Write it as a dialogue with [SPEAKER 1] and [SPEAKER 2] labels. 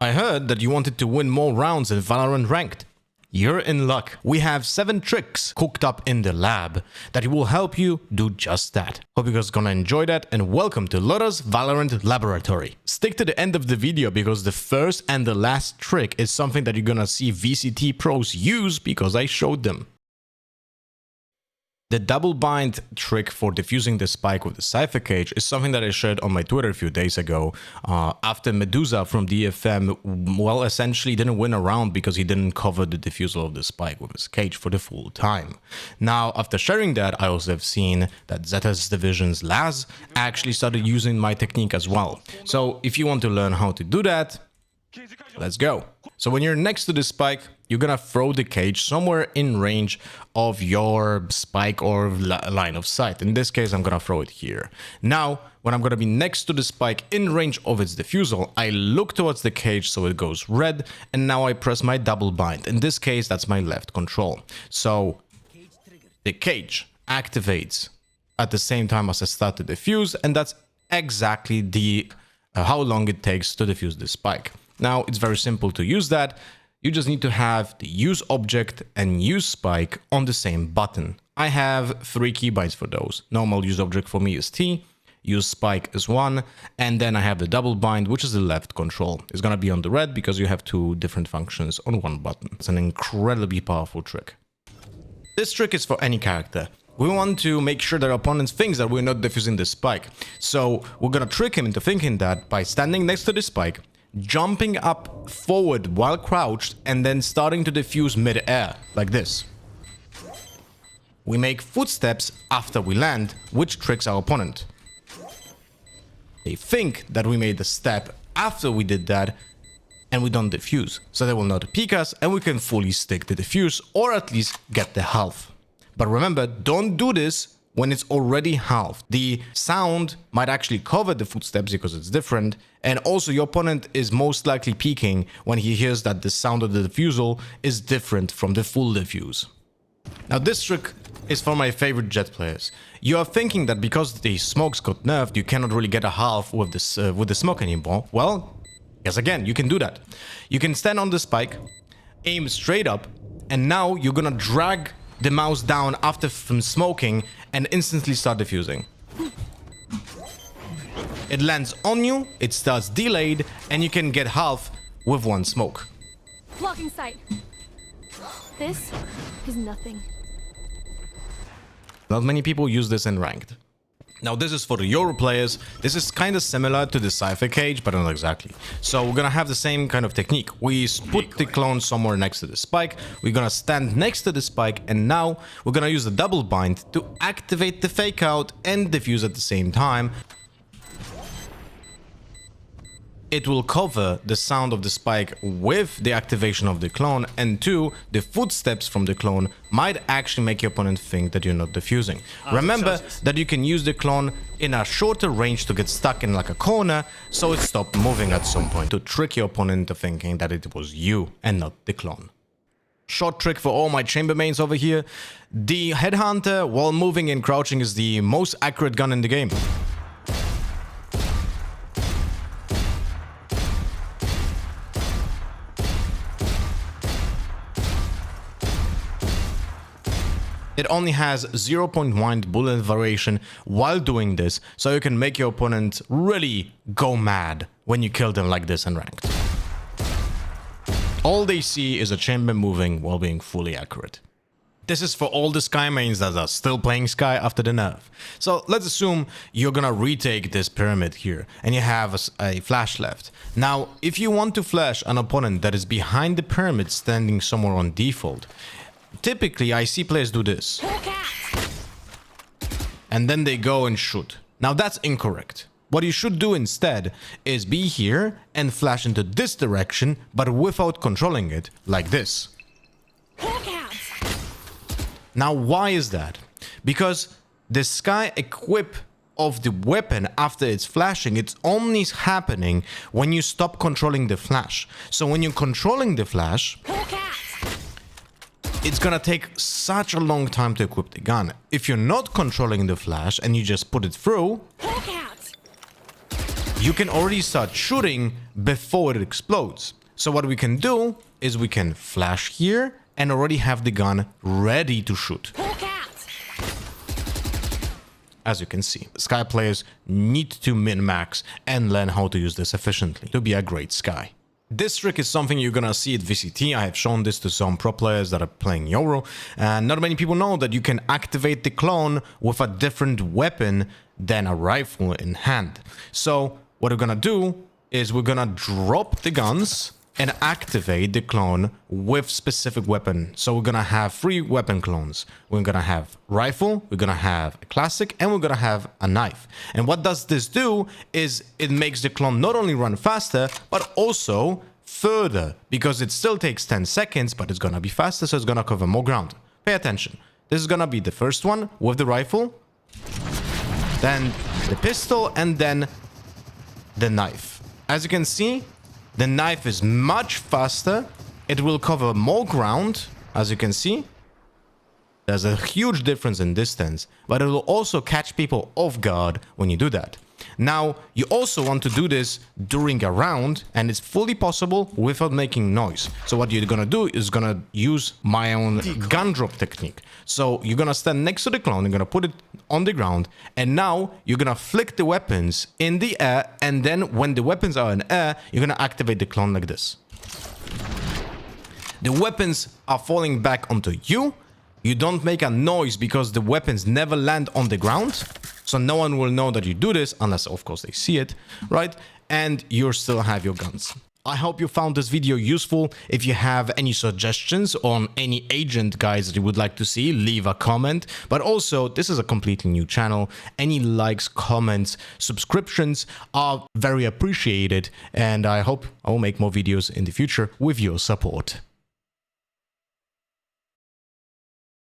[SPEAKER 1] I heard that you wanted to win more rounds in Valorant Ranked. You're in luck. We have 7 tricks cooked up in the lab that will help you do just that. Hope you guys are gonna enjoy that, and welcome to Lora's Valorant Laboratory. Stick to the end of the video because the first and the last trick is something that you're gonna see VCT pros use because I showed them. The double bind trick for defusing the spike with the Cypher cage is something that I shared on my Twitter a few days ago after Medusa from DFM, well, essentially didn't win a round because he didn't cover the defusal of the spike with his cage for the full time. Now, after sharing that, I also have seen that Zetta's division's Laz actually started using my technique as well. So if you want to learn how to do that, let's go. So when you're next to the spike, you're gonna throw the cage somewhere in range of your spike or line of sight. In this case, I'm gonna throw it here. Now, when I'm gonna be next to the spike in range of its defusal, I look towards the cage so it goes red, and now I press my double bind. In this case, that's my left control. So the cage activates at the same time as I start to defuse, and that's exactly the how long it takes to defuse the spike. Now, it's very simple to use that. You just need to have the use object and use spike on the same button. I have 3 keybinds for those. Normal use object for me is T, use spike is 1, and then I have the double bind, which is the left control. It's gonna be on the red because you have 2 different functions on one button. It's an incredibly powerful trick. This trick is for any character. We want to make sure that our opponent thinks that we're not defusing the spike. So we're gonna trick him into thinking that by standing next to the spike, jumping up forward while crouched, and then starting to defuse mid-air, like this. We make footsteps after we land, which tricks our opponent. They think that we made the step after we did that, and we don't defuse. So they will not peek us, and we can fully stick the defuse, or at least get the half. But remember, don't do this when it's already halved. The sound might actually cover the footsteps because it's different, and also your opponent is most likely peeking when he hears that the sound of the defusal is different from the full defuse. Now this trick is for my favorite Jett players. You are thinking that because the smokes got nerfed, you cannot really get a half with this with the smoke anymore. Well, yes, again, you can do that. You can stand on the spike, aim straight up, and now you're gonna drag the mouse down after from smoking and instantly start defusing. It lands on you, it starts delayed, and you can get half with 1 smoke.
[SPEAKER 2] Blocking sight. This is nothing.
[SPEAKER 1] Not many people use this in ranked. Now this is for the Yoru players. This is kind of similar to the Cypher cage, but not exactly. So we're gonna have the same kind of technique. We put the clone somewhere next to the spike. We're gonna stand next to the spike, and now we're gonna use the double bind to activate the fake out and defuse at the same time. It will cover the sound of the spike with the activation of the clone, and 2, the footsteps from the clone might actually make your opponent think that you're not defusing. Remember that you can use the clone in a shorter range to get stuck in like a corner, so it stops moving at some point to trick your opponent into thinking that it was you and not the clone. Short trick for all my chamber mains over here. The Headhunter while moving and crouching is the most accurate gun in the game. It only has 0.1 bullet variation while doing this, so you can make your opponent really go mad when you kill them like this in ranked. All they see is a chamber moving while being fully accurate. This is for all the Skye mains that are still playing Skye after the nerf. So let's assume you're gonna retake this pyramid here and you have a flash left. Now, if you want to flash an opponent that is behind the pyramid standing somewhere on default, typically, I see players do this. And then they go and shoot. Now that's incorrect. What you should do instead is be here and flash into this direction, but without controlling it, like this. Now why is that? Because the Skye equip of the weapon after it's flashing, it's only happening when you stop controlling the flash. So when you're controlling the flash, it's gonna take such a long time to equip the gun. If you're not controlling the flash and you just put it through, you can already start shooting before it explodes. So what we can do is we can flash here and already have the gun ready to shoot. As you can see, Skye players need to min-max and learn how to use this efficiently to be a great Skye. This trick is something you're gonna see at VCT. I have shown this to some pro players that are playing Yoru, and not many people know that you can activate the clone with a different weapon than a rifle in hand. So what we're gonna do is we're gonna drop the guns and activate the clone with specific weapon. So we're gonna have 3 weapon clones. We're gonna have rifle, we're gonna have a classic, and we're gonna have a knife. And what does this do is it makes the clone not only run faster, but also further, because it still takes 10 seconds, but it's gonna be faster, so it's gonna cover more ground. Pay attention. This is gonna be the first one with the rifle, then the pistol, and then the knife. As you can see, the knife is much faster. It will cover more ground, as you can see. There's a huge difference in distance, but it will also catch people off guard when you do that. Now, you also want to do this during a round, and it's fully possible without making noise. So what you're gonna do is gonna use my own Gundrop technique. So you're gonna stand next to the clone, you're gonna put it on the ground, and now you're gonna flick the weapons in the air, and then when the weapons are in air, you're gonna activate the clone like this. The weapons are falling back onto you. You don't make a noise because the weapons never land on the ground. So no one will know that you do this unless, of course, they see it, right? And you still have your guns. I hope you found this video useful. If you have any suggestions on any agent guys that you would like to see, leave a comment. But also, this is a completely new channel. Any likes, comments, subscriptions are very appreciated. And I hope I will make more videos in the future with your support.